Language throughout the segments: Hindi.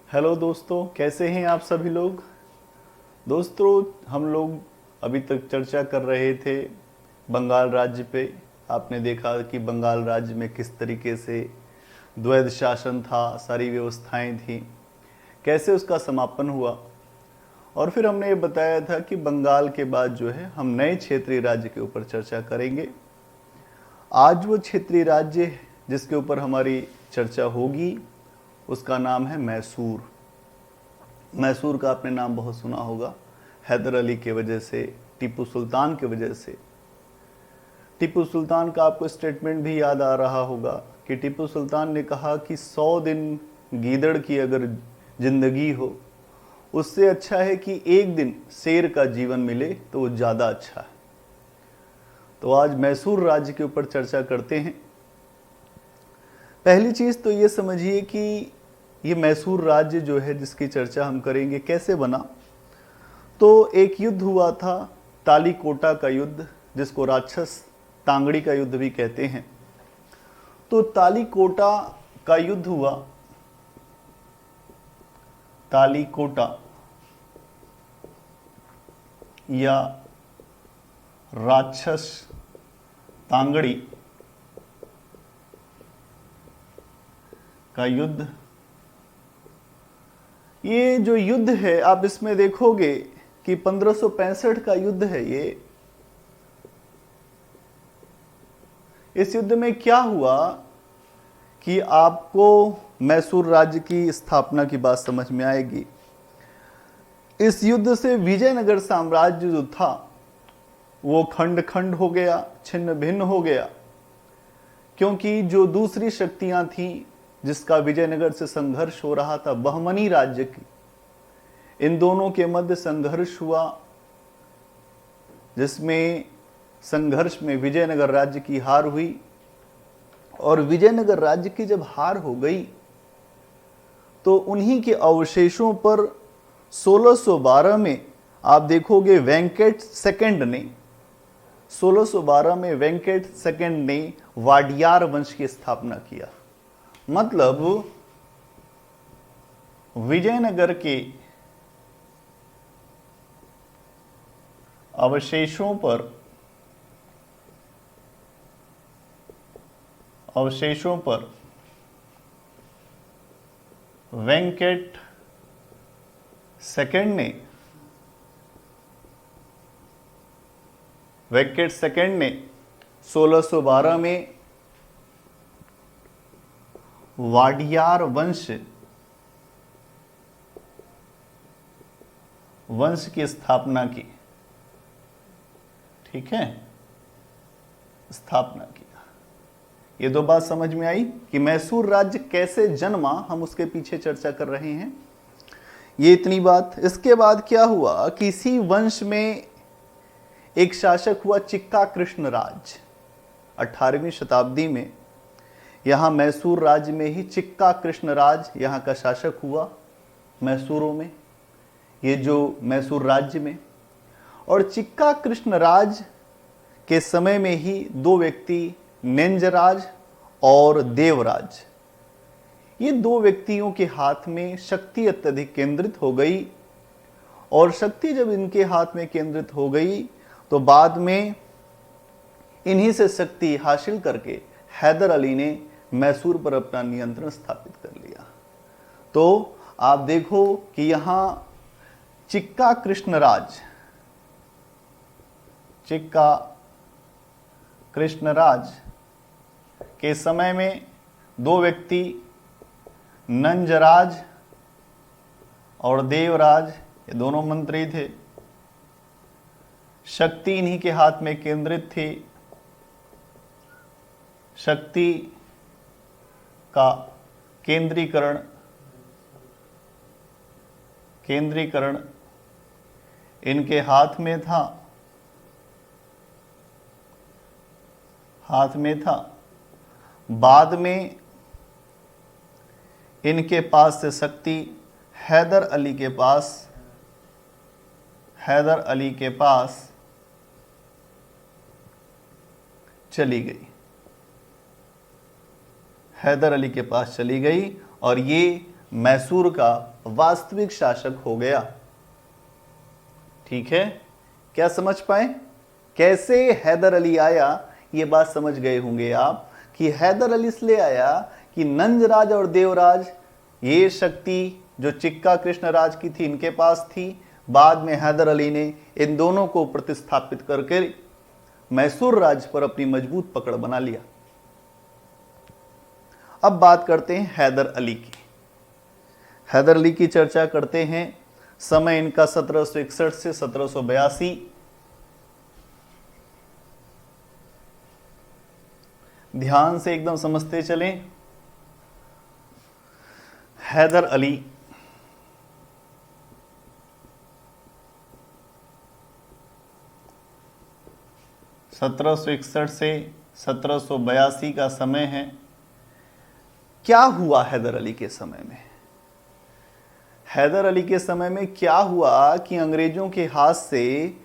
हेलो दोस्तों, कैसे हैं आप सभी लोग। दोस्तों, हम लोग अभी तक चर्चा कर रहे थे बंगाल राज्य पे। आपने देखा कि बंगाल राज्य में किस तरीके से द्वैध शासन था, सारी व्यवस्थाएं थी, कैसे उसका समापन हुआ। और फिर हमने ये बताया था कि बंगाल के बाद जो है हम नए क्षेत्रीय राज्य के ऊपर चर्चा करेंगे। आज वो क्षेत्रीय राज्य जिसके ऊपर हमारी चर्चा होगी उसका नाम है मैसूर। मैसूर का आपने नाम बहुत सुना होगा, हैदर अली के वजह से, टीपू सुल्तान के वजह से। टीपू सुल्तान का आपको स्टेटमेंट भी याद आ रहा होगा कि टीपू सुल्तान ने कहा कि 100 दिन गीदड़ की अगर जिंदगी हो, उससे अच्छा है कि एक दिन शेर का जीवन मिले तो वो ज़्यादा अच्छा है। तो आज मैसूर राज्य के ऊपर चर्चा करते हैं। पहली चीज़ तो ये समझिए कि ये मैसूर राज्य जो है जिसकी चर्चा हम करेंगे कैसे बना। तो एक युद्ध हुआ था, तालीकोटा का युद्ध, जिसको राक्षस तांगड़ी का युद्ध भी कहते हैं। तो तालीकोटा का युद्ध हुआ। तालीकोटा या राक्षस तांगड़ी का युद्ध, ये जो युद्ध है आप इसमें देखोगे कि 1565 का युद्ध है ये। इस युद्ध में क्या हुआ कि आपको मैसूर राज्य की स्थापना की बात समझ में आएगी। इस युद्ध से विजयनगर साम्राज्य जो था वो खंड खंड हो गया, छिन्न भिन्न हो गया, क्योंकि जो दूसरी शक्तियां थीं जिसका विजयनगर से संघर्ष हो रहा था, बहमनी राज्य की, इन दोनों के मध्य संघर्ष हुआ, जिसमें संघर्ष में विजयनगर राज्य की हार हुई। और विजयनगर राज्य की जब हार हो गई तो उन्हीं के अवशेषों पर 1612 में आप देखोगे वेंकट सेकंड ने 1612 में वेंकट सेकंड ने वाडियार वंश की स्थापना किया। मतलब विजयनगर के अवशेषों पर वेंकट सेकंड ने 1612 में वाडियार वंश की स्थापना की। ठीक है, स्थापना किया। ये दो बात समझ में आई कि मैसूर राज्य कैसे जन्मा, हम उसके पीछे चर्चा कर रहे हैं। ये इतनी बात। इसके बाद क्या हुआ कि इसी वंश में एक शासक हुआ चिक्का कृष्ण राज। 18वीं शताब्दी में यहाँ मैसूर राज्य में ही चिक्का कृष्ण राज यहाँ का शासक हुआ, मैसूरों में, ये जो मैसूर राज्य में। और चिक्का कृष्ण राज के समय में ही दो व्यक्ति, नेंजराज और देवराज, ये दो व्यक्तियों के हाथ में शक्ति अत्यधिक केंद्रित हो गई। और शक्ति जब इनके हाथ में केंद्रित हो गई तो बाद में इन्हीं से शक्ति हासिल करके हैदर अली ने मैसूर पर अपना नियंत्रण स्थापित कर लिया। तो आप देखो कि यहां चिक्का कृष्णराज के समय में दो व्यक्ति, नंजराज और देवराज, ये दोनों मंत्री थे। शक्ति इन्हीं के हाथ में केंद्रित थी। शक्ति का केंद्रीकरण इनके हाथ में था। बाद में इनके पास से शक्ति हैदर अली के पास चली गई। और ये मैसूर का वास्तविक शासक हो गया। ठीक है, क्या समझ पाए कैसे हैदर अली आया? ये बात समझ गए होंगे आप कि हैदर अली इसलिए आया कि नंजराज और देवराज ये शक्ति जो चिक्का कृष्ण राज की थी इनके पास थी। बाद में हैदर अली ने इन दोनों को प्रतिस्थापित करके मैसूर राज्य पर अपनी मजबूत पकड़ बना लिया। अब बात करते हैं हैदर अली की। हैदर अली की चर्चा करते हैं। समय इनका 1761 से 1782। ध्यान से एकदम समझते चलें। हैदर अली (1761 से 1782) का समय है। क्या हुआ हैदर अली के समय में? हैदर अली के समय में क्या हुआ कि अंग्रेजों के हाथ से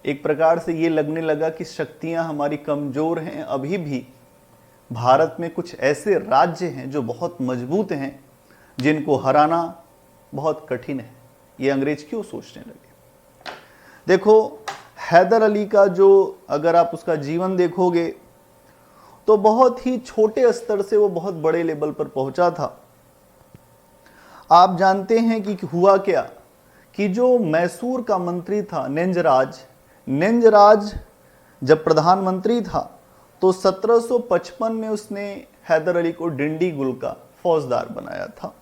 एक प्रकार से ये लगने लगा कि शक्तियां हमारी कमजोर हैं। अभी भी भारत में कुछ ऐसे राज्य हैं जो बहुत मजबूत हैं, जिनको हराना बहुत कठिन है। ये अंग्रेज क्यों सोचने लगे? देखो, हैदर अली का जो अगर आप उसका जीवन देखोगे तो बहुत ही छोटे स्तर से वो बहुत बड़े लेवल पर पहुंचा था। आप जानते हैं कि हुआ क्या कि जो मैसूर का मंत्री था नेंजराज जब प्रधानमंत्री था तो 1755 में उसने हैदर अली को डिंडीगुल का फौजदार बनाया था।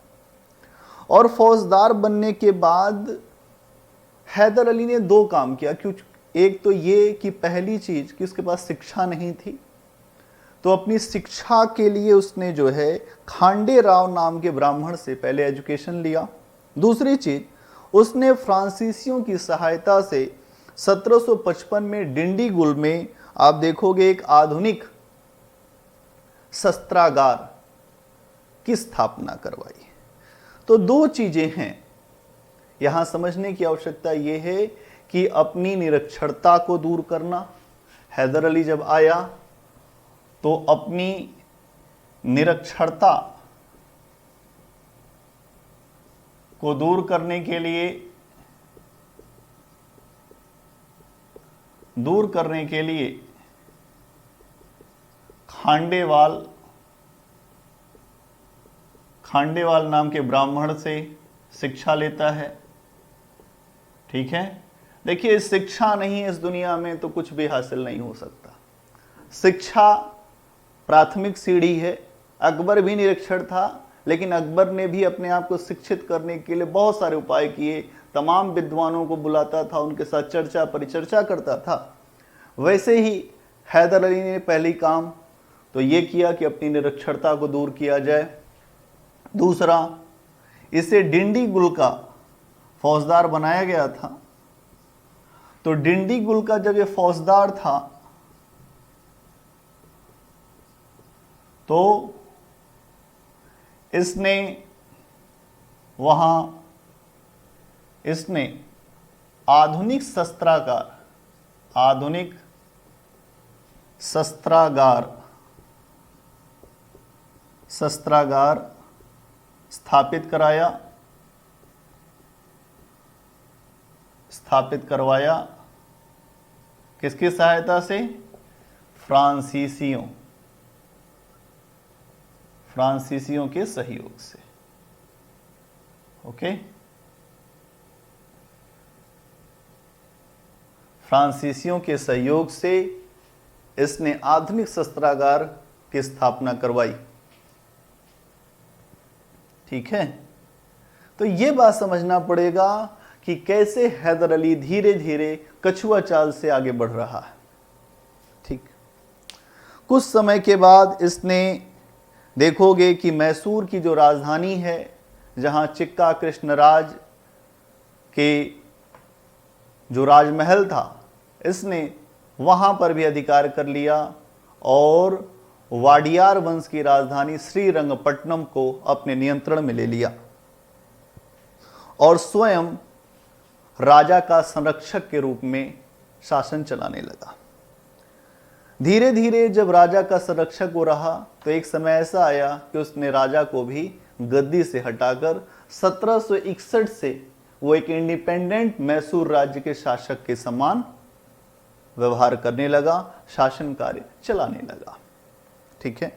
और फौजदार बनने के बाद हैदर अली ने दो काम किया। क्योंकि एक तो ये कि पहली चीज कि उसके पास शिक्षा नहीं थी, तो अपनी शिक्षा के लिए उसने जो है खांडे राव नाम के ब्राह्मण से पहले एजुकेशन लिया। दूसरी चीज, उसने फ्रांसीसियों की सहायता से 1755 में डिंडीगुल में आप देखोगे एक आधुनिक शस्त्रागार की स्थापना करवाई। तो दो चीजें हैं यहां समझने की आवश्यकता यह है कि अपनी निरक्षरता को दूर करना। हैदर अली जब आया तो अपनी निरक्षरता को दूर करने के लिए खांडेवाल नाम के ब्राह्मण से शिक्षा लेता है। ठीक है, देखिए शिक्षा नहीं है इस दुनिया में तो कुछ भी हासिल नहीं हो सकता। शिक्षा प्राथमिक सीढ़ी है। अकबर भी निरक्षर था, लेकिन अकबर ने भी अपने आप को शिक्षित करने के लिए बहुत सारे उपाय किए। तमाम विद्वानों को बुलाता था, उनके साथ चर्चा परिचर्चा करता था। वैसे ही हैदर अली ने पहली काम तो ये किया कि अपनी निरक्षरता को दूर किया जाए। दूसरा, इसे डिंडीगुल का फौजदार बनाया गया था। तो डिंडीगुल का जब ये फौजदार था तो इसने आधुनिक शस्त्रागार स्थापित करवाया। किसकी सहायता से? फ्रांसीसियों के सहयोग से। ओके, फ्रांसीसियों के सहयोग से इसने आधुनिक शस्त्रागार की स्थापना करवाई। ठीक है, तो यह बात समझना पड़ेगा कि कैसे हैदर अली धीरे धीरे कछुआ चाल से आगे बढ़ रहा है। ठीक, कुछ समय के बाद इसने देखोगे कि मैसूर की जो राजधानी है, जहां चिक्का कृष्णराज के जो राजमहल था, इसने वहां पर भी अधिकार कर लिया और वाडियार वंश की राजधानी श्रीरंगपट्टनम को अपने नियंत्रण में ले लिया और स्वयं राजा का संरक्षक के रूप में शासन चलाने लगा। धीरे धीरे जब राजा का संरक्षक वो रहा तो एक समय ऐसा आया कि उसने राजा को भी गद्दी से हटाकर 1761 से वो एक इंडिपेंडेंट मैसूर राज्य के शासक के समान व्यवहार करने लगा, शासन कार्य चलाने लगा। ठीक है,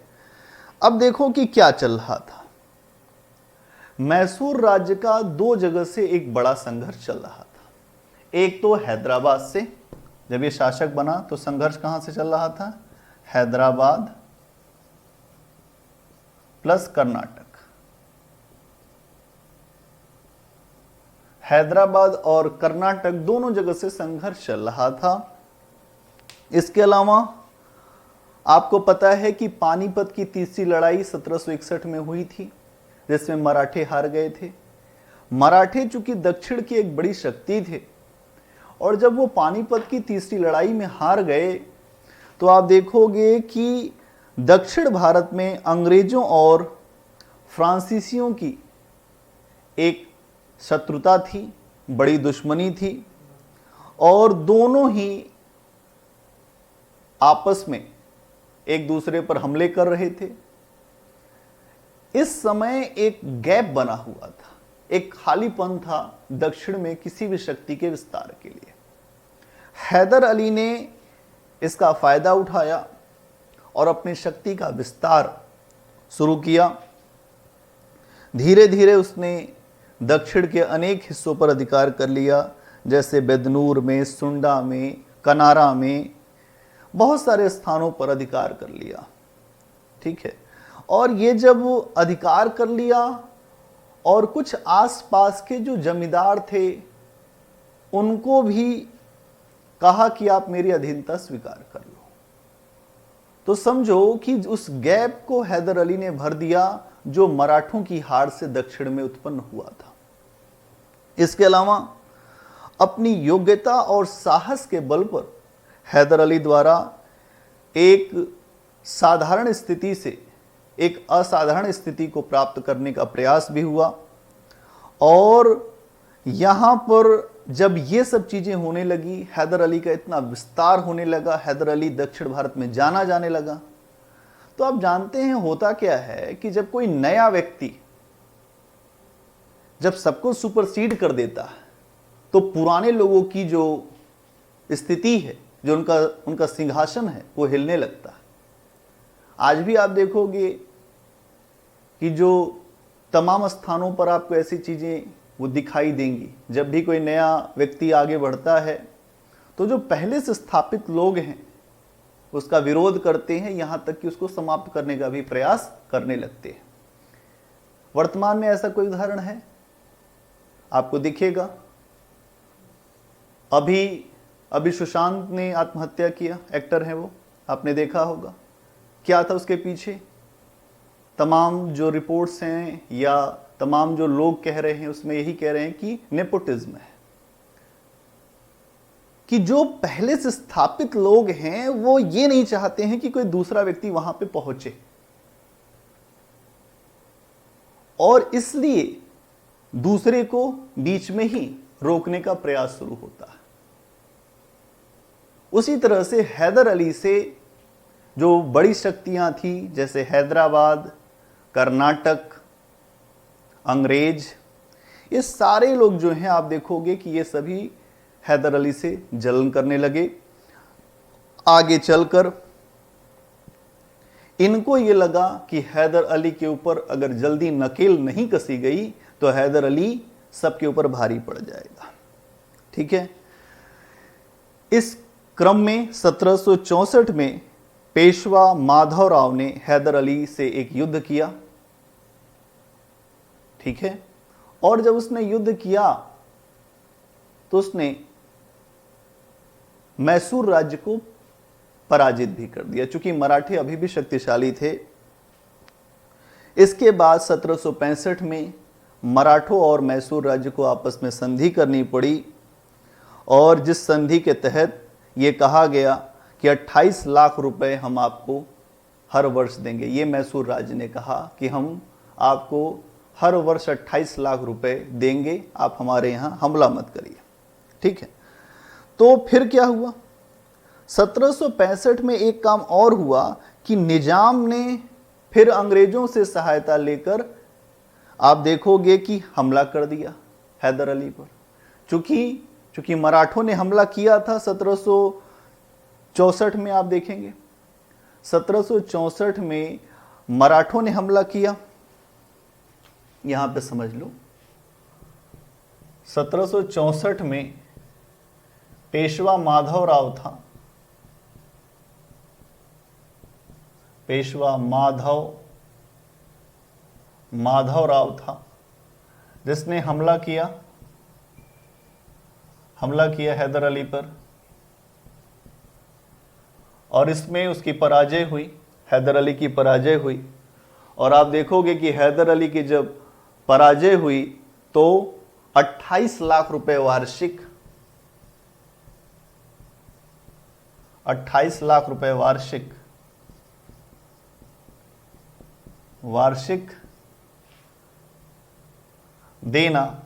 अब देखो कि क्या चल रहा था। मैसूर राज्य का दो जगह से एक बड़ा संघर्ष चल रहा था। एक तो हैदराबाद से, जब ये शासक बना तो संघर्ष कहां से चल रहा था? हैदराबाद प्लस कर्नाटक। हैदराबाद और कर्नाटक दोनों जगह से संघर्ष चल रहा था। इसके अलावा आपको पता है कि पानीपत की तीसरी लड़ाई 1761 में हुई थी, जिसमें मराठे हार गए थे। मराठे चूंकि दक्षिण की एक बड़ी शक्ति थे, और जब वो पानीपत की तीसरी लड़ाई में हार गए तो आप देखोगे कि दक्षिण भारत में अंग्रेजों और फ्रांसीसियों की एक शत्रुता थी, बड़ी दुश्मनी थी, और दोनों ही आपस में एक दूसरे पर हमले कर रहे थे। इस समय एक गैप बना हुआ था, एक खालीपन था दक्षिण में किसी भी शक्ति के विस्तार के लिए। हैदर अली ने इसका फायदा उठाया और अपनी शक्ति का विस्तार शुरू किया। धीरे धीरे उसने दक्षिण के अनेक हिस्सों पर अधिकार कर लिया, जैसे बेदनूर में, सुंडा में, कनारा में, बहुत सारे स्थानों पर अधिकार कर लिया। ठीक है, और ये जब अधिकार कर लिया और कुछ आसपास के जो जमींदार थे उनको भी कहा कि आप मेरी अधीनता स्वीकार कर लो, तो समझो कि उस गैप को हैदर अली ने भर दिया जो मराठों की हार से दक्षिण में उत्पन्न हुआ था। इसके अलावा अपनी योग्यता और साहस के बल पर हैदर अली द्वारा एक साधारण स्थिति से एक असाधारण स्थिति को प्राप्त करने का प्रयास भी हुआ। और यहाँ पर जब ये सब चीज़ें होने लगी, हैदर अली का इतना विस्तार होने लगा, हैदर अली दक्षिण भारत में जाना जाने लगा, तो आप जानते हैं होता क्या है कि जब कोई नया व्यक्ति जब सबको सुपरसीड कर देता है तो पुराने लोगों की जो स्थिति है, जो उनका सिंहासन है, वो हिलने लगता है। आज भी आप देखोगे कि जो तमाम स्थानों पर आपको ऐसी चीज़ें वो दिखाई देंगी। जब भी कोई नया व्यक्ति आगे बढ़ता है तो जो पहले से स्थापित लोग हैं उसका विरोध करते हैं, यहाँ तक कि उसको समाप्त करने का भी प्रयास करने लगते हैं। वर्तमान में ऐसा कोई उदाहरण है आपको दिखेगा? अभी सुशांत ने आत्महत्या किया, एक्टर है वो, आपने देखा होगा। क्या था उसके पीछे? तमाम जो रिपोर्ट्स हैं या तमाम जो लोग कह रहे हैं उसमें यही कह रहे हैं कि नेपोटिज्म है, कि जो पहले से स्थापित लोग हैं वो ये नहीं चाहते हैं कि कोई दूसरा व्यक्ति वहां पे पहुंचे, और इसलिए दूसरे को बीच में ही रोकने का प्रयास शुरू होता है। उसी तरह से हैदर अली से जो बड़ी शक्तियां थी, जैसे हैदराबाद, कर्नाटक, अंग्रेज, ये सारे लोग जो हैं आप देखोगे कि ये सभी हैदर अली से जलन करने लगे। आगे चलकर इनको ये लगा कि हैदर अली के ऊपर अगर जल्दी नकेल नहीं कसी गई तो हैदर अली सबके ऊपर भारी पड़ जाएगा। ठीक है, इस क्रम में 1764 में पेशवा माधवराव ने हैदर अली से एक युद्ध किया। ठीक है, और जब उसने युद्ध किया तो उसने मैसूर राज्य को पराजित भी कर दिया, चूंकि मराठे अभी भी शक्तिशाली थे। इसके बाद 1765 में मराठों और मैसूर राज्य को आपस में संधि करनी पड़ी, और जिस संधि के तहत ये कहा गया कि 28 लाख रुपए हम आपको हर वर्ष देंगे। ये मैसूर राज्य ने कहा कि हम आपको हर वर्ष 28 लाख रुपए देंगे, आप हमारे यहाँ हमला मत करिए। ठीक है, तो फिर क्या हुआ? 1765 में एक काम और हुआ कि निजाम ने फिर अंग्रेजों से सहायता लेकर आप देखोगे कि हमला कर दिया हैदर अली पर। चूंकि मराठों ने हमला किया था 1764 में, आप देखेंगे 1764 में मराठों ने हमला किया। यहां पे समझ लो 1764 में पेशवा माधवराव था, पेशवा माधवराव था, जिसने हमला किया हैदर अली पर, और इसमें उसकी पराजय हुई, हैदर अली की पराजय हुई। और आप देखोगे कि हैदर अली की जब पराजय हुई तो 28 लाख रुपए वार्षिक, 28 लाख रुपए वार्षिक देना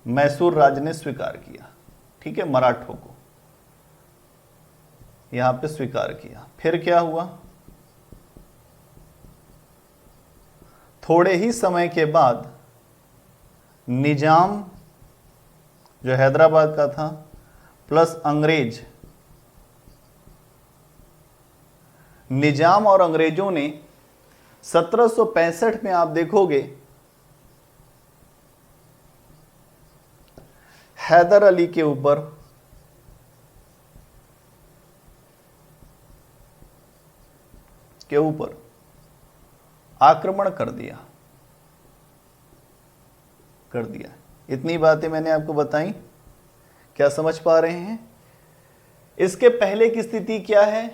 मैसूर राज्य ने स्वीकार किया। ठीक है, मराठों को यहां पे स्वीकार किया। फिर क्या हुआ, थोड़े ही समय के बाद निजाम जो हैदराबाद का था प्लस अंग्रेज, निजाम और अंग्रेजों ने 1765 में आप देखोगे हैदर अली के ऊपर आक्रमण कर दिया। इतनी बातें मैंने आपको बताई, क्या समझ पा रहे हैं? इसके पहले की स्थिति क्या है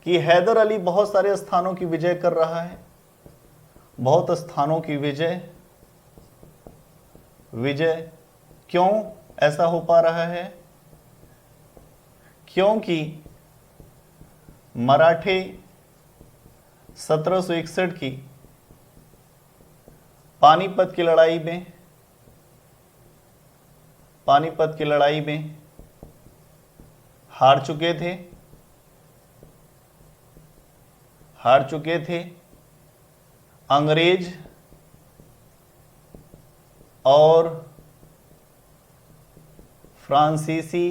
कि हैदर अली बहुत सारे स्थानों की विजय कर रहा है, बहुत स्थानों की विजय। क्यों ऐसा हो पा रहा है? क्योंकि मराठे 1761 की पानीपत की लड़ाई में हार चुके थे। अंग्रेज और फ्रांसीसी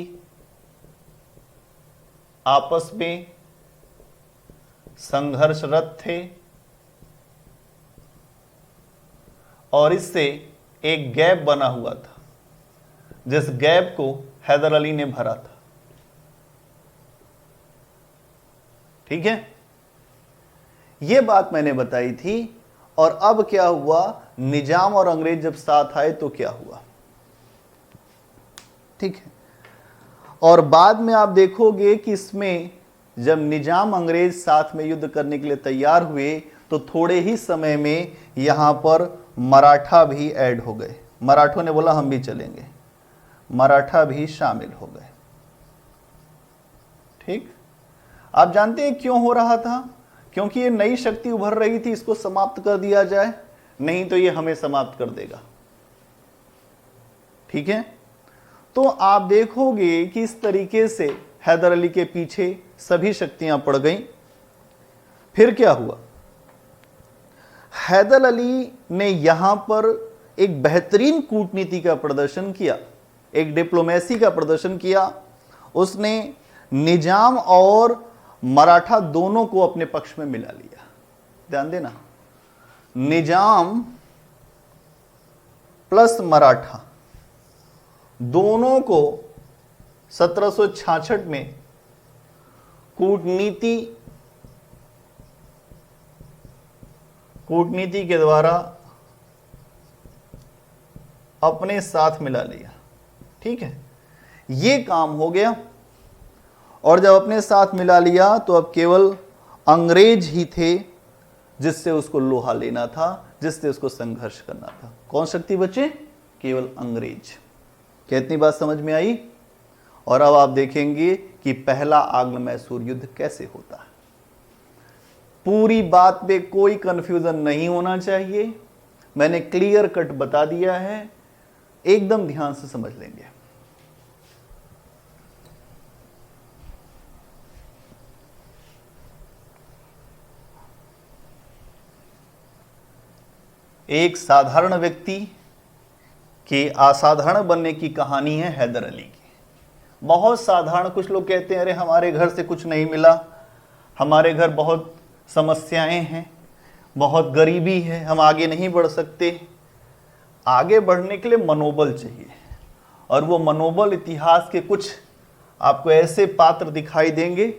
आपस में संघर्षरत थे, और इससे एक गैप बना हुआ था, जिस गैप को हैदर अली ने भरा था। ठीक है, यह बात मैंने बताई थी। और अब क्या हुआ, निजाम और अंग्रेज जब साथ आए तो क्या हुआ? ठीक है, और बाद में आप देखोगे कि इसमें जब निजाम अंग्रेज साथ में युद्ध करने के लिए तैयार हुए तो थोड़े ही समय में यहां पर मराठा भी ऐड हो गए। मराठों ने बोला हम भी चलेंगे, मराठा भी शामिल हो गए। ठीक, आप जानते हैं क्यों हो रहा था? क्योंकि ये नई शक्ति उभर रही थी, इसको समाप्त कर दिया जाए, नहीं तो ये हमें समाप्त कर देगा। ठीक है, तो आप देखोगे कि इस तरीके से हैदर अली के पीछे सभी शक्तियां पड़ गईं। फिर क्या हुआ, हैदर अली ने यहां पर एक बेहतरीन कूटनीति का प्रदर्शन किया, एक डिप्लोमेसी का प्रदर्शन किया। उसने निजाम और मराठा दोनों को अपने पक्ष में मिला लिया। ध्यान देना, निजाम प्लस मराठा दोनों को 1766 में कूटनीति के द्वारा अपने साथ मिला लिया। ठीक है, ये काम हो गया। और जब अपने साथ मिला लिया तो अब केवल अंग्रेज ही थे जिससे उसको लोहा लेना था, जिससे उसको संघर्ष करना था। कौन शक्ति बचे? केवल अंग्रेज। क्या इतनी बात समझ में आई? और अब आप देखेंगे कि पहला आंग्ल मैसूर युद्ध कैसे होता है। पूरी बात पे कोई कंफ्यूजन नहीं होना चाहिए, मैंने क्लियर कट बता दिया है, एकदम ध्यान से समझ लेंगे। एक साधारण व्यक्ति के असाधारण बनने की कहानी है हैदर अली की। बहुत साधारण, कुछ लोग कहते हैं अरे हमारे घर से कुछ नहीं मिला, हमारे घर बहुत समस्याएं हैं, बहुत गरीबी है, हम आगे नहीं बढ़ सकते। आगे बढ़ने के लिए मनोबल चाहिए, और वो मनोबल इतिहास के कुछ आपको ऐसे पात्र दिखाई देंगे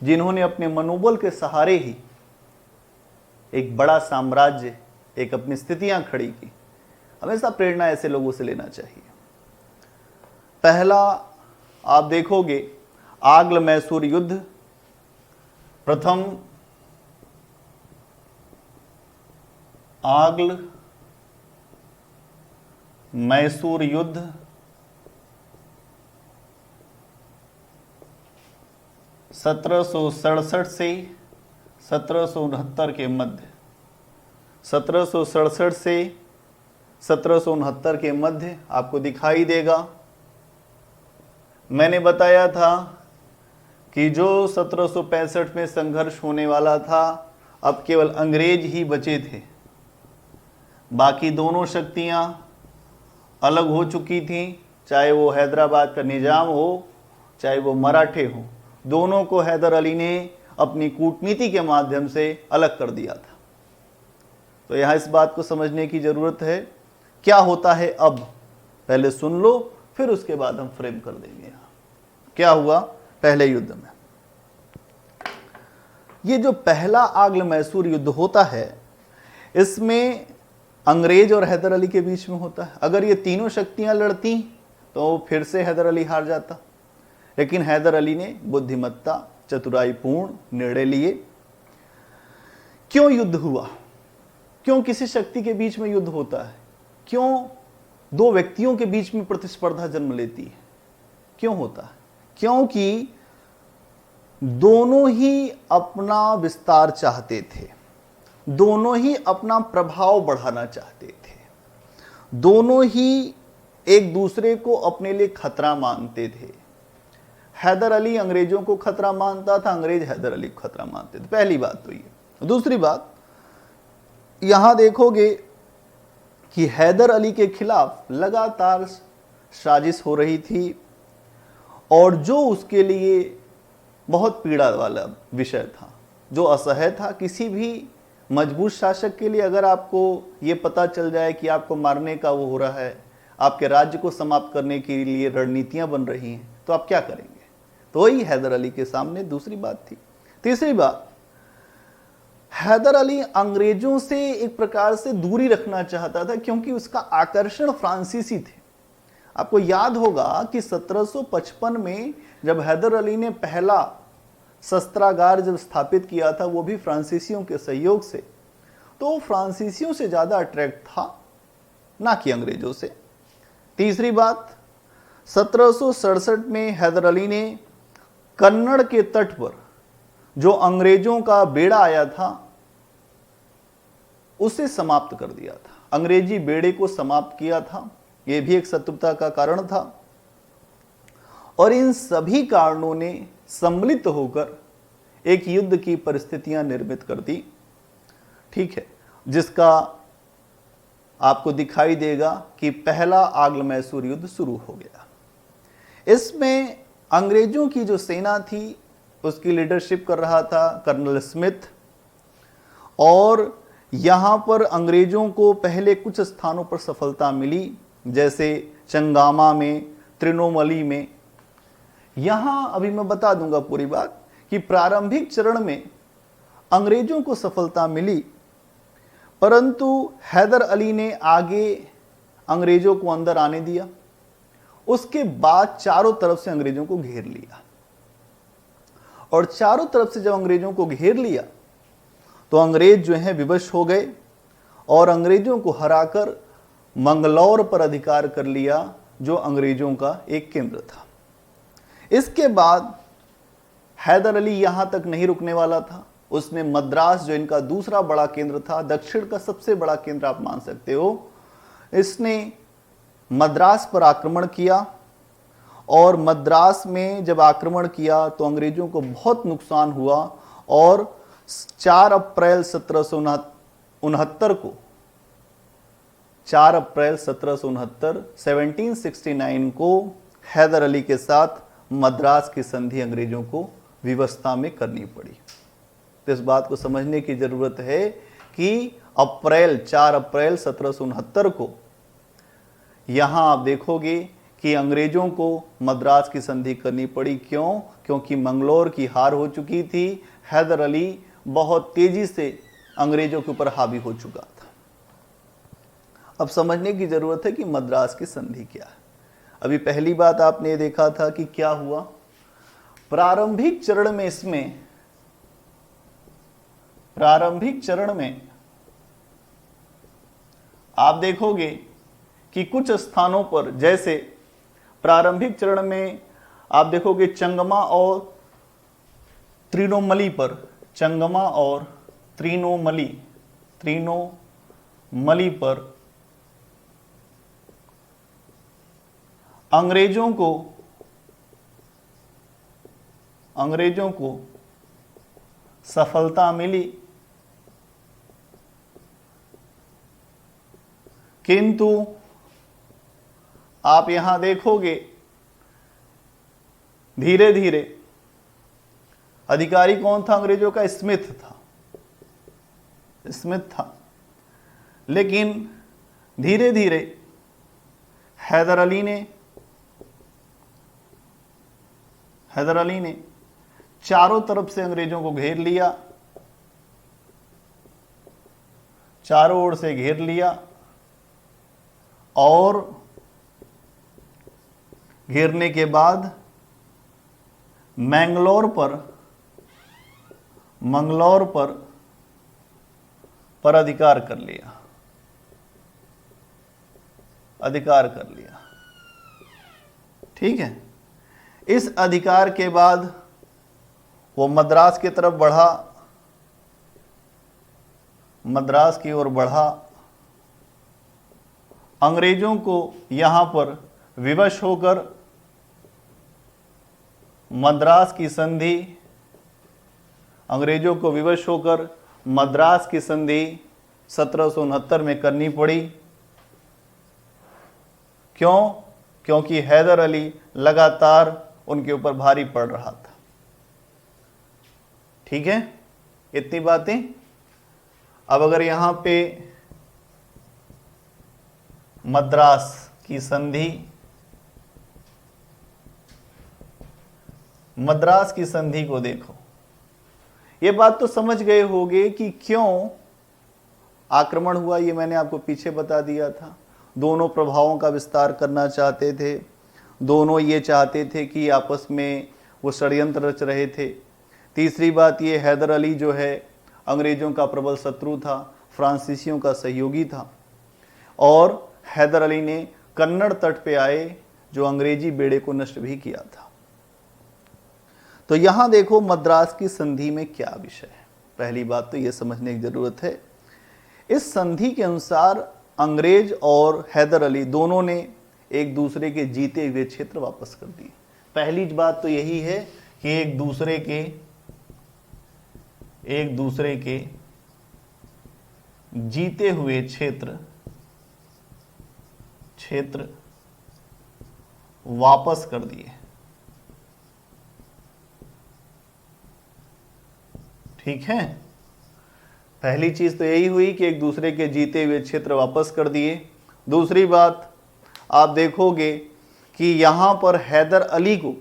जिन्होंने अपने मनोबल के सहारे ही एक बड़ा साम्राज्य, एक अपनी स्थितियां खड़ी की। हमेशा प्रेरणा ऐसे लोगों से लेना चाहिए। पहला आप देखोगे आग्ल मैसूर युद्ध। प्रथम आग्ल मैसूर युद्ध 1767 से 1769 के मध्य, 1767 से 1769 के मध्य आपको दिखाई देगा। मैंने बताया था कि जो 1765 में संघर्ष होने वाला था, अब केवल अंग्रेज ही बचे थे, बाकी दोनों शक्तियां अलग हो चुकी थीं। चाहे वो हैदराबाद का निजाम हो, चाहे वो मराठे हो, दोनों को हैदर अली ने अपनी कूटनीति के माध्यम से अलग कर दिया था। तो यहाँ इस बात को समझने की जरूरत है। क्या होता है अब, पहले सुन लो, फिर उसके बाद हम फ्रेम कर देंगे। यहाँ क्या हुआ पहले युद्ध में। ये जो पहला आग्ल मैसूर युद्ध होता है, इसमें अंग्रेज और हैदर अली के बीच में होता है। अगर ये तीनों शक्तियां लड़ती तो फिर से हैदर अली हार जाता, लेकिन हैदर अली ने बुद्धिमत्ता, चतुराईपूर्ण निर्णय लिए। क्यों युद्ध हुआ, क्यों किसी शक्ति के बीच में युद्ध होता है, क्यों दो व्यक्तियों के बीच में प्रतिस्पर्धा जन्म लेती है, क्यों होता है? क्योंकि दोनों ही अपना विस्तार चाहते थे, दोनों ही अपना प्रभाव बढ़ाना चाहते थे, दोनों ही एक दूसरे को अपने लिए खतरा मानते थे। हैदर अली अंग्रेजों को खतरा मानता था, अंग्रेज हैदर अली को खतरा मानते थे। पहली बात तो ये। दूसरी बात, यहां देखोगे कि हैदर अली के खिलाफ लगातार साजिश हो रही थी, और जो उसके लिए बहुत पीड़ा वाला विषय था, जो असह्य था। किसी भी मजबूत शासक के लिए अगर आपको ये पता चल जाए कि आपको मारने का वो हो रहा है, आपके राज्य को समाप्त करने के लिए रणनीतियां बन रही हैं, तो आप क्या करेंगे? तो वही हैदर अली के सामने दूसरी बात थी। तीसरी बात, हैदर अली अंग्रेजों से एक प्रकार से दूरी रखना चाहता था, क्योंकि उसका आकर्षण फ्रांसीसी थे। आपको याद होगा कि 1755 में जब हैदर अली ने पहला शस्त्रागार जब स्थापित किया था, वो भी फ्रांसीसियों के सहयोग से, तो फ्रांसीसियों से ज्यादा अट्रैक्ट था, ना कि अंग्रेजों से। तीसरी बात, 1767 में हैदर अली ने कन्नड़ के तट पर जो अंग्रेजों का बेड़ा आया था, उसे समाप्त कर दिया था। अंग्रेजी बेड़े को समाप्त किया था, यह भी एक शत्रुता का कारण था। और इन सभी कारणों ने सम्मिलित होकर एक युद्ध की परिस्थितियां निर्मित कर दी। ठीक है, जिसका आपको दिखाई देगा कि पहला आग्ल मैसूर युद्ध शुरू हो गया। इसमें अंग्रेजों की जो सेना थी, उसकी लीडरशिप कर रहा था कर्नल स्मिथ, और यहां पर अंग्रेजों को पहले कुछ स्थानों पर सफलता मिली, जैसे चंगामा में, त्रिनोमली में। यहां अभी मैं बता दूंगा पूरी बात कि प्रारंभिक चरण में अंग्रेजों को सफलता मिली, परंतु हैदर अली ने आगे अंग्रेजों को अंदर आने दिया। उसके बाद चारों तरफ से अंग्रेजों को घेर लिया, और चारों तरफ से जब अंग्रेजों को घेर लिया तो अंग्रेज जो हैं विवश हो गए, और अंग्रेजों को हराकर मंगलौर पर अधिकार कर लिया, जो अंग्रेजों का एक केंद्र था। इसके बाद हैदर अली यहां तक नहीं रुकने वाला था। उसने मद्रास, जो इनका दूसरा बड़ा केंद्र था, दक्षिण का सबसे बड़ा केंद्र आप मान सकते हो, इसने मद्रास पर आक्रमण किया। और मद्रास में जब आक्रमण किया तो अंग्रेजों को बहुत नुकसान हुआ, और 4 अप्रैल 1769 को 4 अप्रैल 1769 को हैदर अली के साथ मद्रास की संधि अंग्रेजों को विवशता में करनी पड़ी। तो इस बात को समझने की जरूरत है कि 4 अप्रैल 1769 को यहां आप देखोगे कि अंग्रेजों को मद्रास की संधि करनी पड़ी। क्यों? क्योंकि मंगलौर की हार हो चुकी थी। हैदर अली बहुत तेजी से अंग्रेजों के ऊपर हावी हो चुका था। अब समझने की जरूरत है कि मद्रास की संधि क्या है। अभी पहली बात आपने देखा था कि क्या हुआ प्रारंभिक चरण में आप देखोगे कि कुछ स्थानों पर, जैसे प्रारंभिक चरण में आप देखोगे चंगमा और त्रिनोमली पर अंग्रेजों को सफलता मिली, किंतु आप यहां देखोगे धीरे धीरे अधिकारी कौन था अंग्रेजों का? स्मिथ था। लेकिन धीरे धीरे हैदर अली ने चारों तरफ से अंग्रेजों को घेर लिया, चारों ओर से घेर लिया, और घेरने के बाद मंगलौर पर अधिकार कर लिया। ठीक है। इस अधिकार के बाद वो मद्रास की तरफ बढ़ा, मद्रास की ओर बढ़ा। अंग्रेजों को यहां पर विवश होकर मद्रास की संधि 1769 में करनी पड़ी। क्यों? क्योंकि हैदर अली लगातार उनके ऊपर भारी पड़ रहा था। ठीक है, इतनी बातें। अब अगर यहां पे मद्रास की संधि को देखो, ये बात तो समझ गए होंगे कि क्यों आक्रमण हुआ। ये मैंने आपको पीछे बता दिया था। दोनों प्रभावों का विस्तार करना चाहते थे, दोनों ये चाहते थे कि आपस में वो षड्यंत्र रच रहे थे। तीसरी बात ये, हैदर अली जो है अंग्रेजों का प्रबल शत्रु था, फ्रांसीसियों का सहयोगी था, और हैदर अली ने कन्नड़ तट पे आए जो अंग्रेजी बेड़े को नष्ट भी किया था। तो यहां देखो मद्रास की संधि में क्या विषय है। पहली बात तो यह समझने की जरूरत है, इस संधि के अनुसार अंग्रेज और हैदर अली दोनों ने एक दूसरे के जीते हुए क्षेत्र वापस कर दिए। पहली बात तो यही है कि एक दूसरे के जीते हुए क्षेत्र वापस कर दिए। ठीक है, पहली चीज तो यही हुई कि एक दूसरे के जीते हुए क्षेत्र वापस कर दिए। दूसरी बात आप देखोगे कि यहां पर हैदर अली को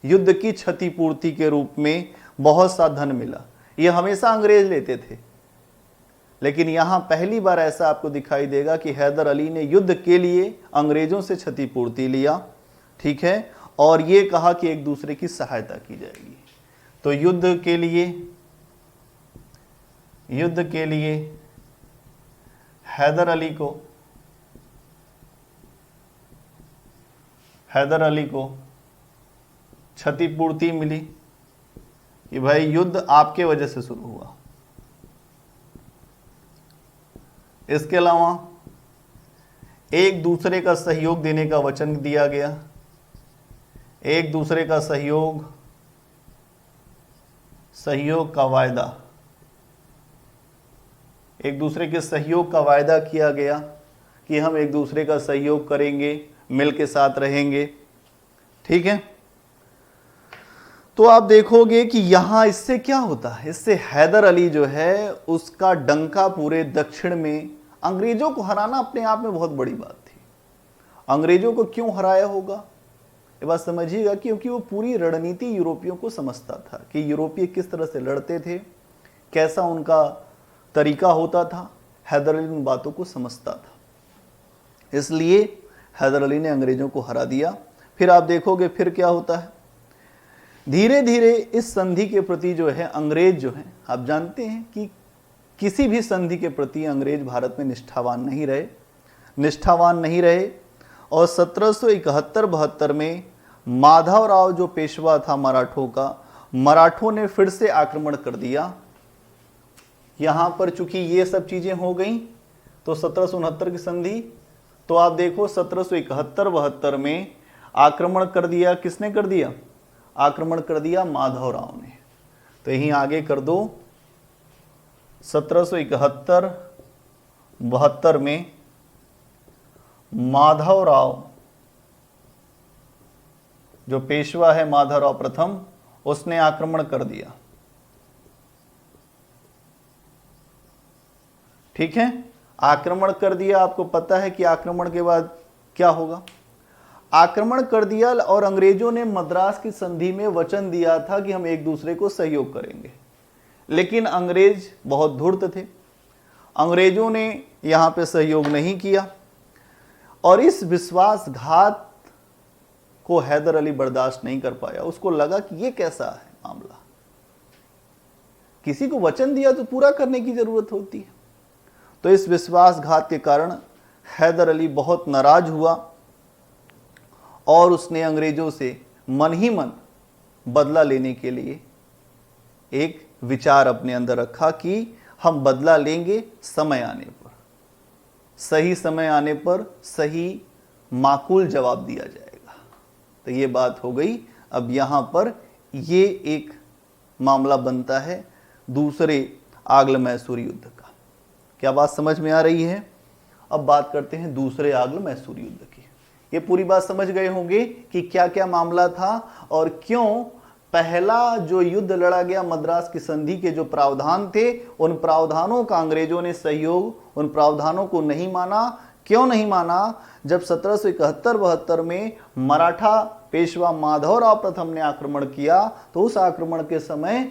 युद्ध की क्षतिपूर्ति के रूप में बहुत सा धन मिला। यह हमेशा अंग्रेज लेते थे, लेकिन यहां पहली बार ऐसा आपको दिखाई देगा कि हैदर अली ने युद्ध के लिए अंग्रेजों से क्षतिपूर्ति लिया। ठीक है, और यह कहा कि एक दूसरे की सहायता की जाएगी। तो युद्ध के लिए हैदर अली को क्षतिपूर्ति मिली कि भाई युद्ध आपके वजह से शुरू हुआ। इसके अलावा एक दूसरे का सहयोग देने का वचन दिया गया। एक दूसरे का सहयोग का वायदा, एक दूसरे के सहयोग का वायदा किया गया कि हम एक दूसरे का सहयोग करेंगे, मिल के साथ रहेंगे। ठीक है, तो आप देखोगे कि यहां इससे क्या होता है, इससे हैदर अली जो है उसका डंका पूरे दक्षिण में, अंग्रेजों को हराना अपने आप में बहुत बड़ी बात थी। अंग्रेजों को क्यों हराया होगा ये बात समझिएगा, क्योंकि वो पूरी रणनीति यूरोपियों को समझता था कि यूरोपीय किस तरह से लड़ते थे, कैसा उनका तरीका होता था। हैदर अली उन बातों को समझता था, इसलिए हैदर अली ने अंग्रेजों को हरा दिया। फिर आप देखोगे फिर क्या होता है, धीरे धीरे इस संधि के प्रति जो है अंग्रेज जो है, आप जानते हैं कि किसी भी संधि के प्रति अंग्रेज भारत में निष्ठावान नहीं रहे। और 1771-72 में माधवराव जो पेशवा था मराठों का, मराठों ने फिर से आक्रमण कर दिया। यहां पर चूंकि ये सब चीजें हो गई तो 1769 की संधि, तो आप देखो 1771-72 में आक्रमण कर दिया, किसने कर दिया, आक्रमण कर दिया माधवराव ने। तो यहीं आगे कर दो, 1771-72 में माधवराव जो पेशवा है, माधवराव प्रथम, उसने आक्रमण कर दिया। ठीक है, आक्रमण कर दिया। आपको पता है कि आक्रमण के बाद क्या होगा, आक्रमण कर दिया और अंग्रेजों ने मद्रास की संधि में वचन दिया था कि हम एक दूसरे को सहयोग करेंगे, लेकिन अंग्रेज बहुत धूर्त थे, अंग्रेजों ने यहां पे सहयोग नहीं किया। और इस विश्वासघात को हैदर अली बर्दाश्त नहीं कर पाया। उसको लगा कि ये कैसा है मामला, किसी को वचन दिया तो पूरा करने की जरूरत होती है। तो इस विश्वासघात के कारण हैदर अली बहुत नाराज हुआ और उसने अंग्रेजों से मन ही मन बदला लेने के लिए एक विचार अपने अंदर रखा कि हम बदला लेंगे समय आने पर, सही समय आने पर सही माकूल जवाब दिया जाएगा। तो ये बात हो गई। अब यहां पर ये एक मामला बनता है दूसरे आंग्ल मैसूर युद्ध का। क्या बात समझ में आ रही है? अब बात करते हैं दूसरे आंग्ल मैसूर युद्ध की। ये पूरी बात समझ गए होंगे कि क्या क्या मामला था और क्यों पहला जो युद्ध लड़ा गया मद्रास की संधि के जो प्रावधान थे, उन प्रावधानों का अंग्रेजों ने सहयोग, उन प्रावधानों को नहीं माना। क्यों नहीं माना? जब 1771-72 में मराठा पेशवा माधवराव प्रथम ने आक्रमण किया तो उस आक्रमण के समय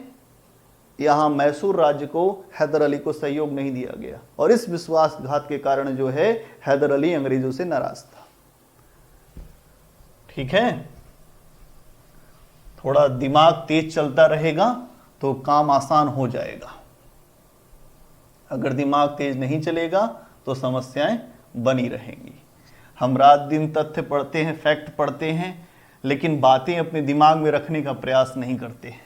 यहां मैसूर राज्य को हैदर अली को सहयोग नहीं दिया गया और इस विश्वासघात के कारण जो है हैदर अली अंग्रेजों से नाराज था। ठीक है, थोड़ा दिमाग तेज चलता रहेगा तो काम आसान हो जाएगा। अगर दिमाग तेज नहीं चलेगा तो समस्याएं बनी रहेंगी। हम रात दिन तथ्य पढ़ते हैं, फैक्ट पढ़ते हैं, लेकिन बातें अपने दिमाग में रखने का प्रयास नहीं करते हैं।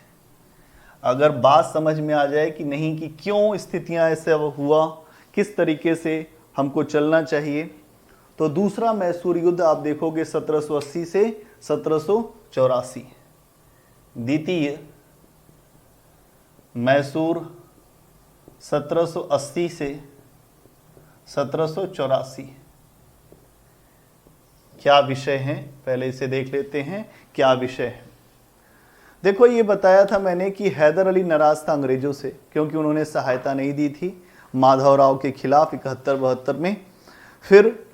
अगर बात समझ में आ जाए कि नहीं कि क्यों स्थितियां ऐसे हुआ, किस तरीके से हमको चलना चाहिए, तो दूसरा मैसूर युद्ध आप देखोगे 1780 से 1784, द्वितीय मैसूर 1780 से 1784। क्या विषय है पहले इसे देख लेते हैं, क्या विषय है। देखो ये बताया था मैंने कि हैदर अली नाराज था अंग्रेजों से क्योंकि उन्होंने सहायता नहीं दी थी माधवराव के खिलाफ 71-72 में। फिर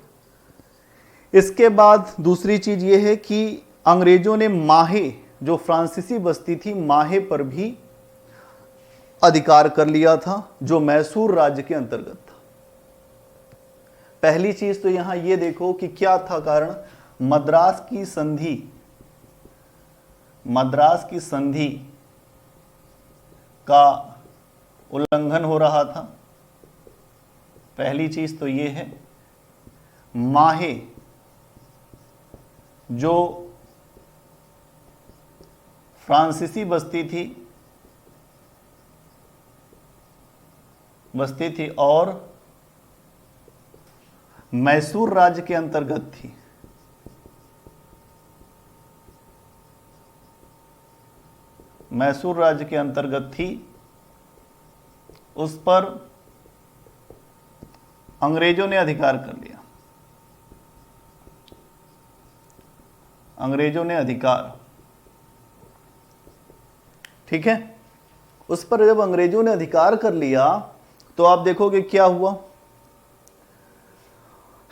इसके बाद दूसरी चीज ये है कि अंग्रेजों ने माहे, जो फ्रांसीसी बस्ती थी, माहे पर भी अधिकार कर लिया था जो मैसूर राज्य के अंतर्गत था। पहली चीज तो यहां ये देखो कि क्या था कारण, मद्रास की संधि का उल्लंघन हो रहा था। पहली चीज तो ये है, माहे जो फ्रांसीसी बस्ती थी और मैसूर राज्य के अंतर्गत थी। मैसूर राज्य के अंतर्गत थी, उस पर अंग्रेजों ने अधिकार कर लिया। अंग्रेजों ने अधिकार, ठीक है, उस पर जब अंग्रेजों ने अधिकार कर लिया तो आप देखोगे क्या हुआ।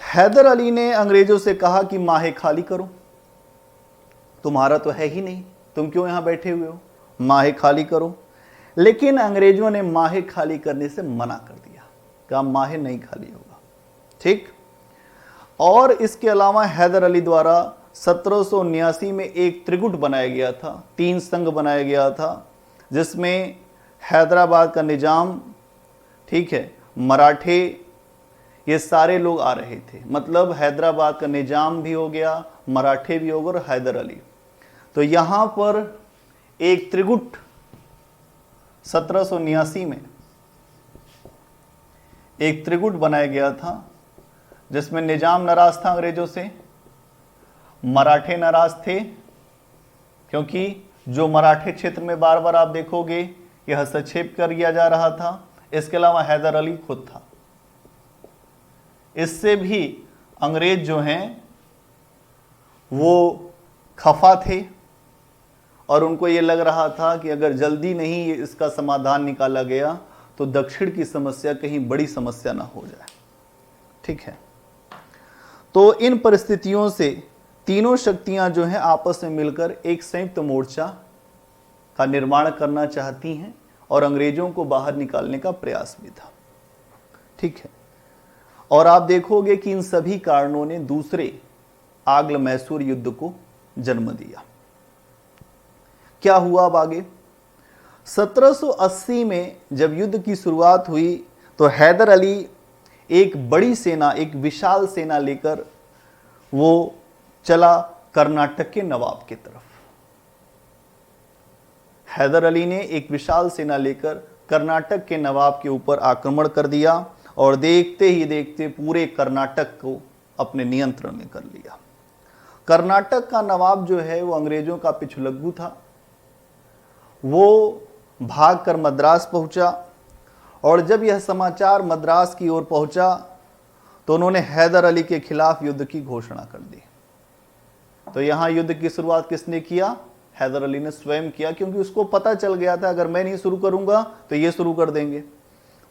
हैदर अली ने अंग्रेजों से कहा कि माहे खाली करो, तुम्हारा तो है ही नहीं, तुम क्यों यहां बैठे हुए हो, माहे खाली करो। लेकिन अंग्रेजों ने माहे खाली करने से मना कर दिया, कहा माहे नहीं खाली होगा, ठीक। और इसके अलावा हैदर अली द्वारा 1779 में एक त्रिगुट बनाया गया था, 3 संघ बनाया गया था, जिसमें हैदराबाद का निजाम, ठीक है, मराठे, ये सारे लोग आ रहे थे। मतलब हैदराबाद का निजाम भी हो गया, मराठे भी हो गए और हैदर अली। तो यहां पर एक त्रिगुट 1779 में एक त्रिगुट बनाया गया था, जिसमें निजाम नाराज था अंग्रेजों से, मराठे नाराज थे, क्योंकि जो मराठे क्षेत्र में बार बार आप देखोगे यह हस्तक्षेप कर दिया जा रहा था। इसके अलावा हैदर अली खुद था। इससे भी अंग्रेज जो हैं वो खफा थे और उनको ये लग रहा था कि अगर जल्दी नहीं इसका समाधान निकाला गया तो दक्षिण की समस्या कहीं बड़ी समस्या ना हो जाए, ठीक है। तो इन परिस्थितियों से तीनों शक्तियां जो हैं आपस में मिलकर एक संयुक्त मोर्चा का निर्माण करना चाहती हैं और अंग्रेजों को बाहर निकालने का प्रयास भी था, ठीक है। और आप देखोगे कि इन सभी कारणों ने दूसरे आंग्ल मैसूर युद्ध को जन्म दिया। क्या हुआ अब आगे? 1780 में जब युद्ध की शुरुआत हुई तो हैदर अली एक बड़ी सेना, एक विशाल सेना लेकर वो चला कर्नाटक के नवाब की तरफ। हैदर अली ने एक विशाल सेना लेकर कर्नाटक के नवाब के ऊपर आक्रमण कर दिया और देखते ही देखते पूरे कर्नाटक को अपने नियंत्रण में कर लिया। कर्नाटक का नवाब जो है वो अंग्रेजों का पिछुलग्गू था। वो भागकर मद्रास पहुंचा और जब यह समाचार मद्रास की ओर पहुंचा तो उन्होंने हैदर अली के खिलाफ युद्ध की घोषणा कर दी। तो यहां युद्ध की शुरुआत किसने किया? हैदर अली ने स्वयं किया, क्योंकि उसको पता चल गया था अगर मैं नहीं शुरू करूंगा तो ये शुरू कर देंगे।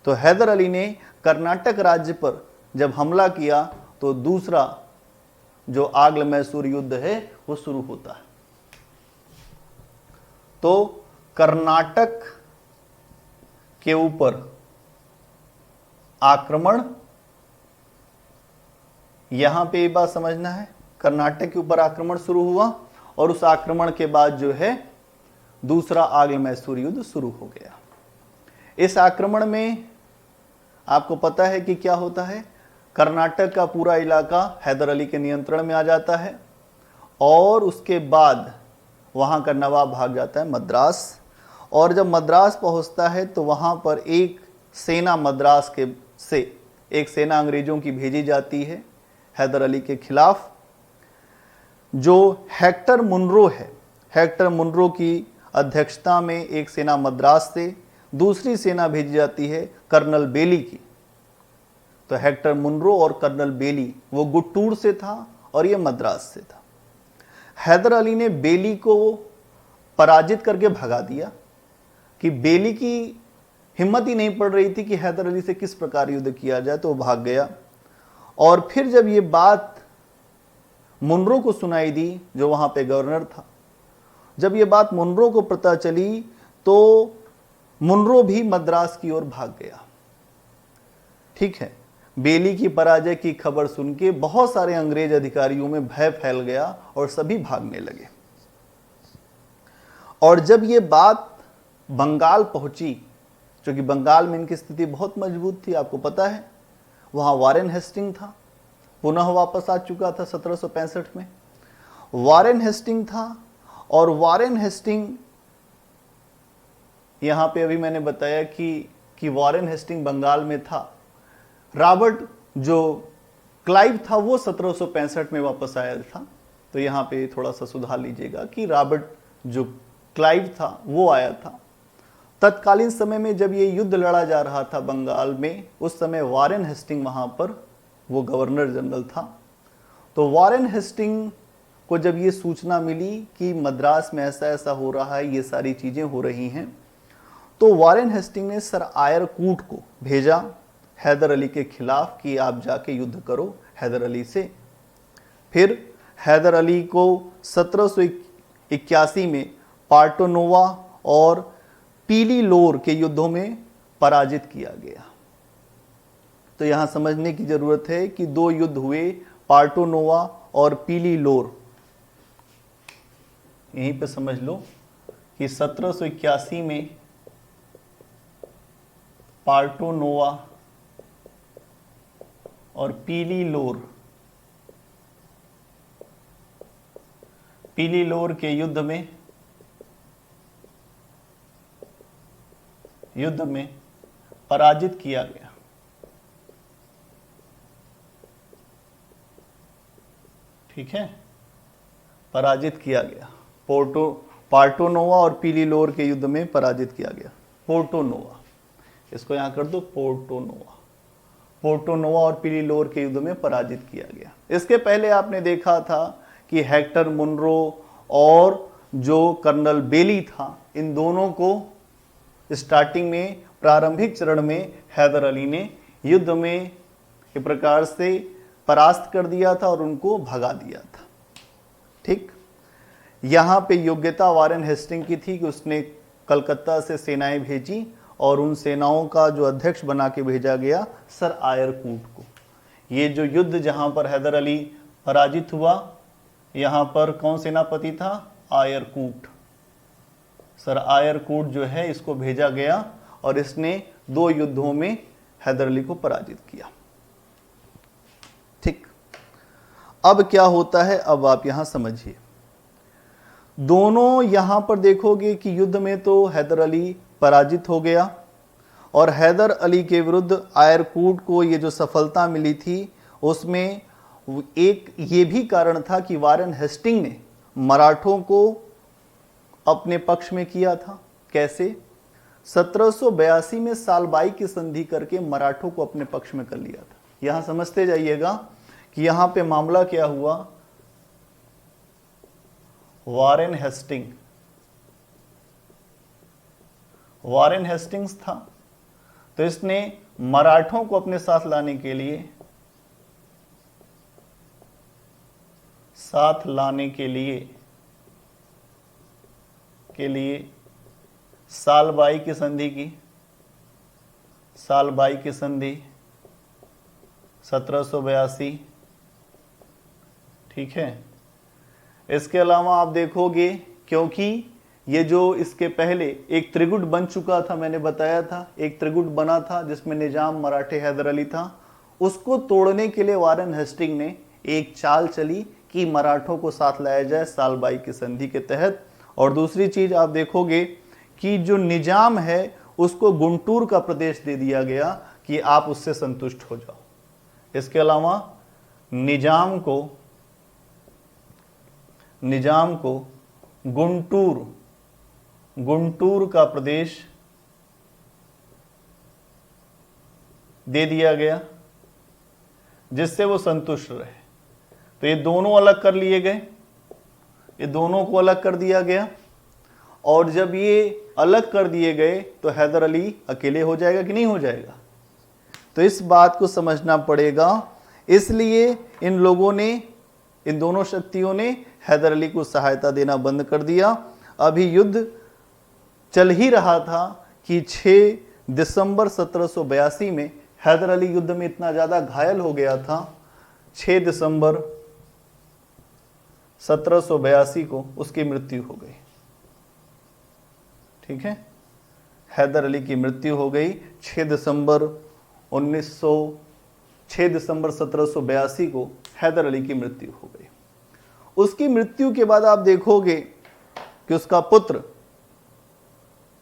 तो हैदर अली ने कर्नाटक राज्य पर जब हमला किया तो दूसरा जो आंग्ल मैसूर युद्ध है वो शुरू होता है। तो कर्नाटक के ऊपर आक्रमण, यहां पे ये बात समझना है, कर्नाटक के ऊपर आक्रमण शुरू हुआ और उस आक्रमण के बाद जो है दूसरा आंग्ल मैसूर युद्ध शुरू हो गया। इस आक्रमण में आपको पता है कि क्या होता है, कर्नाटक का पूरा इलाका हैदर अली के नियंत्रण में आ जाता है और उसके बाद वहां का नवाब भाग जाता है मद्रास। और जब मद्रास पहुंचता है तो वहां पर एक सेना मद्रास के से एक सेना अंग्रेजों की भेजी जाती है हैदर अली के खिलाफ, जो हेक्टर मुनरो है। हेक्टर मुनरो की अध्यक्षता में एक सेना मद्रास से, दूसरी सेना भेजी जाती है कर्नल बेली की। तो हेक्टर मुनरो और कर्नल बेली वो गुट्टूर से था और ये मद्रास से था। हैदर अली ने बेली को पराजित करके भगा दिया कि बेली की हिम्मत ही नहीं पड़ रही थी कि हैदर अली से किस प्रकार युद्ध किया जाए, तो वो भाग गया। और फिर जब ये बात मुनरो को सुनाई दी, जो वहां पे गवर्नर था, जब ये बात मुनरो को पता चली तो मुनरो भी मद्रास की ओर भाग गया, ठीक है। बेली की पराजय की खबर सुन के बहुत सारे अंग्रेज अधिकारियों में भय फैल गया और सभी भागने लगे। और जब ये बात बंगाल पहुंची, क्योंकि बंगाल में इनकी स्थिति बहुत मजबूत थी, आपको पता है, वहां वारेन हेस्टिंग था, पुनः वापस आ चुका था 1765 में। वारेन हेस्टिंग था और वारेन हेस्टिंग, यहां पे अभी मैंने बताया कि वारेन हेस्टिंग बंगाल में था। रॉबर्ट जो क्लाइव था वो 1765 में वापस आया था। तो यहां पे थोड़ा सा सुधार लीजिएगा कि रॉबर्ट जो क्लाइव था वो आया था। तत्कालीन समय में जब ये युद्ध लड़ा जा रहा था बंगाल में, उस समय वारेन हेस्टिंग वहां पर वो गवर्नर जनरल था। तो वारेन हेस्टिंग को जब ये सूचना मिली कि मद्रास में ऐसा ऐसा हो रहा है, ये सारी चीज़ें हो रही हैं, तो वारेन हेस्टिंग ने सर आयर कूट को भेजा हैदर अली के खिलाफ कि आप जाके युद्ध करो हैदर अली से। फिर हैदर अली को 1781 में पार्टोनोवा और पीलीलोर के युद्धों में पराजित किया गया। तो यहां समझने की जरूरत है कि दो युद्ध हुए, पार्टोनोवा और पीलीलोर। यहीं पे समझ लो कि 1781 में पार्टोनोवा और पीलीलोर के युद्ध में पराजित किया गया। ठीक है, पराजित किया गया। पार्टोनोवा और पीलीलोर के युद्ध में पराजित किया गया। पोर्टोनोवा, इसको यहां कर दो, पोर्टोनोवा और पीलीलोर के युद्ध में पराजित किया गया। इसके पहले आपने देखा था कि हेक्टर मुनरो और जो कर्नल बेली था, इन दोनों को स्टार्टिंग में, प्रारंभिक चरण में हैदर अली ने युद्ध में एक प्रकार से परास्त कर दिया था और उनको भगा दिया था। ठीक, यहां पे योग्यता वारेन हेस्टिंग की थी कि उसने कलकत्ता से सेनाएं भेजी और उन सेनाओं का जो अध्यक्ष बना के भेजा गया सर आयर कूट को। ये जो युद्ध जहां पर हैदर अली पराजित हुआ, यहां पर कौन सेनापति था? आयर कूट। सर आयर कूट जो है, इसको भेजा गया और इसने दो युद्धों में हैदर अली को पराजित किया। ठीक, अब क्या होता है, अब आप यहां समझिए। दोनों यहां पर देखोगे कि युद्ध में तो हैदर अली पराजित हो गया और हैदर अली के विरुद्ध आयरकूट को ये जो सफलता मिली थी, उसमें एक ये भी कारण था कि वारेन हेस्टिंग ने मराठों को अपने पक्ष में किया था। कैसे? 1782 में सालबाई की संधि करके मराठों को अपने पक्ष में कर लिया था। यहां समझते जाइएगा कि यहां पे मामला क्या हुआ। वारेन हेस्टिंग्स था, तो इसने मराठों को अपने साथ लाने के लिए सालबाई की संधि 1782। ठीक है, इसके अलावा आप देखोगे क्योंकि ये जो इसके पहले एक त्रिगुट बन चुका था, मैंने बताया था, एक त्रिगुट बना था जिसमें निजाम, मराठे, हैदर अली था। उसको तोड़ने के लिए वारेन हेस्टिंग ने एक चाल चली कि मराठों को साथ लाया जाए सालबाई की संधि के तहत। और दूसरी चीज आप देखोगे कि जो निजाम है उसको गुंटूर का प्रदेश दे दिया गया कि आप उससे संतुष्ट हो जाओ। इसके अलावा निजाम को गुंटूर का प्रदेश दे दिया गया जिससे वो संतुष्ट रहे। तो ये दोनों अलग कर लिए गए, ये दोनों को अलग कर दिया गया। और जब ये अलग कर दिए गए तो हैदर अली अकेले हो जाएगा कि नहीं हो जाएगा? तो इस बात को समझना पड़ेगा। इसलिए इन लोगों ने, इन दोनों शक्तियों ने हैदर अली को सहायता देना बंद कर दिया। अभी युद्ध चल ही रहा था कि 6 दिसंबर 1782 में हैदर अली युद्ध में इतना ज्यादा घायल हो गया था। 6 दिसंबर 1782 को उसकी मृत्यु हो गई। ठीक है, हैदर अली की मृत्यु हो गई 6 दिसंबर 1782 को हैदर अली की मृत्यु हो गई। उसकी मृत्यु के बाद आप देखोगे कि उसका पुत्र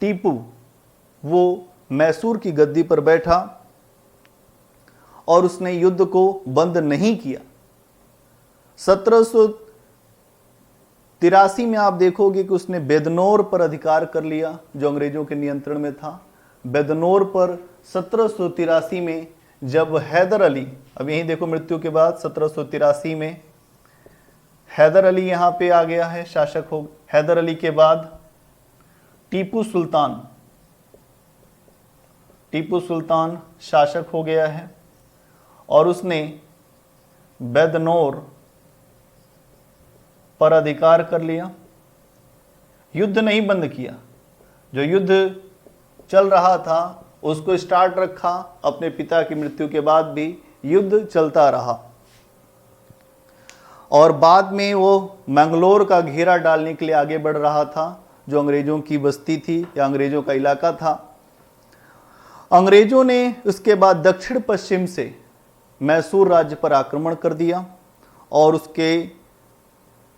टीपू वो मैसूर की गद्दी पर बैठा और उसने युद्ध को बंद नहीं किया। 1783 में आप देखोगे कि उसने बेदनौर पर अधिकार कर लिया जो अंग्रेजों के नियंत्रण में था। बेदनौर पर 1783 में जब हैदर अली, अब यहीं देखो मृत्यु के बाद 1783 में हैदर अली यहाँ पे आ गया है, शासक हो। हैदर अली के बाद टीपू सुल्तान, टीपू सुल्तान शासक हो गया है और उसने बैदनौर पर अधिकार कर लिया। युद्ध नहीं बंद किया, जो युद्ध चल रहा था उसको स्टार्ट रखा। अपने पिता की मृत्यु के बाद भी युद्ध चलता रहा और बाद में वो मैंगलोर का घेरा डालने के लिए आगे बढ़ रहा था, जो अंग्रेजों की बस्ती थी या अंग्रेजों का इलाका था। अंग्रेजों ने उसके बाद दक्षिण पश्चिम से मैसूर राज्य पर आक्रमण कर दिया और उसके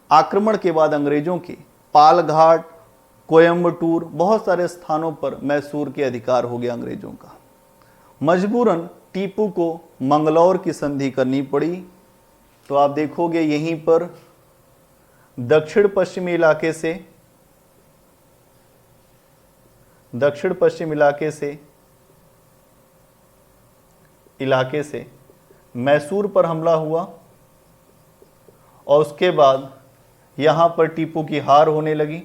आक्रमण के बाद अंग्रेजों के पालघाट, कोयम्बटूर, बहुत सारे स्थानों पर मैसूर के अधिकार हो गया अंग्रेजों का। मजबूरन टीपू को मंगलौर की संधि करनी पड़ी। तो आप देखोगे यहीं पर दक्षिण पश्चिमी इलाके से मैसूर पर हमला हुआ और उसके बाद यहां पर टीपू की हार होने लगी,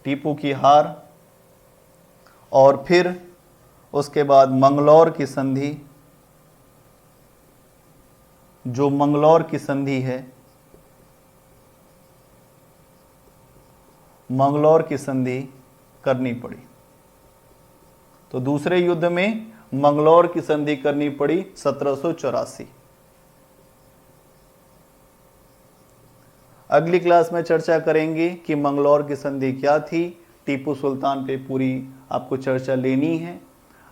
टीपू की हार। और फिर उसके बाद मंगलौर की संधि, जो मंगलौर की संधि है, मंगलौर की संधि करनी पड़ी। तो दूसरे युद्ध में मंगलौर की संधि करनी पड़ी 1784। अगली क्लास में चर्चा करेंगे कि मंगलौर की संधि क्या थी। टीपू सुल्तान पे पूरी आपको चर्चा लेनी है।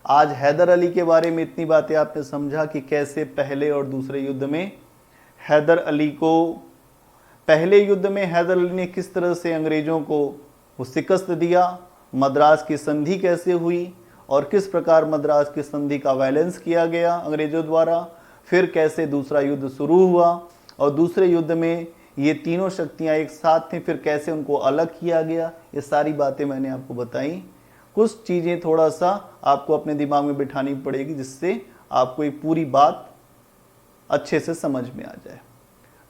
आज हैदर अली के बारे में इतनी बातें आपने समझा कि कैसे पहले और दूसरे युद्ध में हैदर अली को, पहले युद्ध में हैदर अली ने किस तरह से अंग्रेजों को वो शिकस्त दिया, मद्रास की संधि कैसे हुई और किस प्रकार मद्रास की संधि का वायलेंस किया गया अंग्रेजों द्वारा, फिर कैसे दूसरा युद्ध शुरू हुआ और दूसरे युद्ध में ये तीनों शक्तियां एक साथ थीं, फिर कैसे उनको अलग किया गया। ये सारी बातें मैंने आपको बताई। कुछ चीज़ें थोड़ा सा आपको अपने दिमाग में बिठानी पड़ेगी जिससे आपको ये पूरी बात अच्छे से समझ में आ जाए।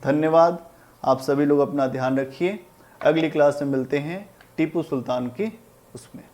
धन्यवाद। आप सभी लोग अपना ध्यान रखिए। अगली क्लास में मिलते हैं टीपू सुल्तान के उसमें।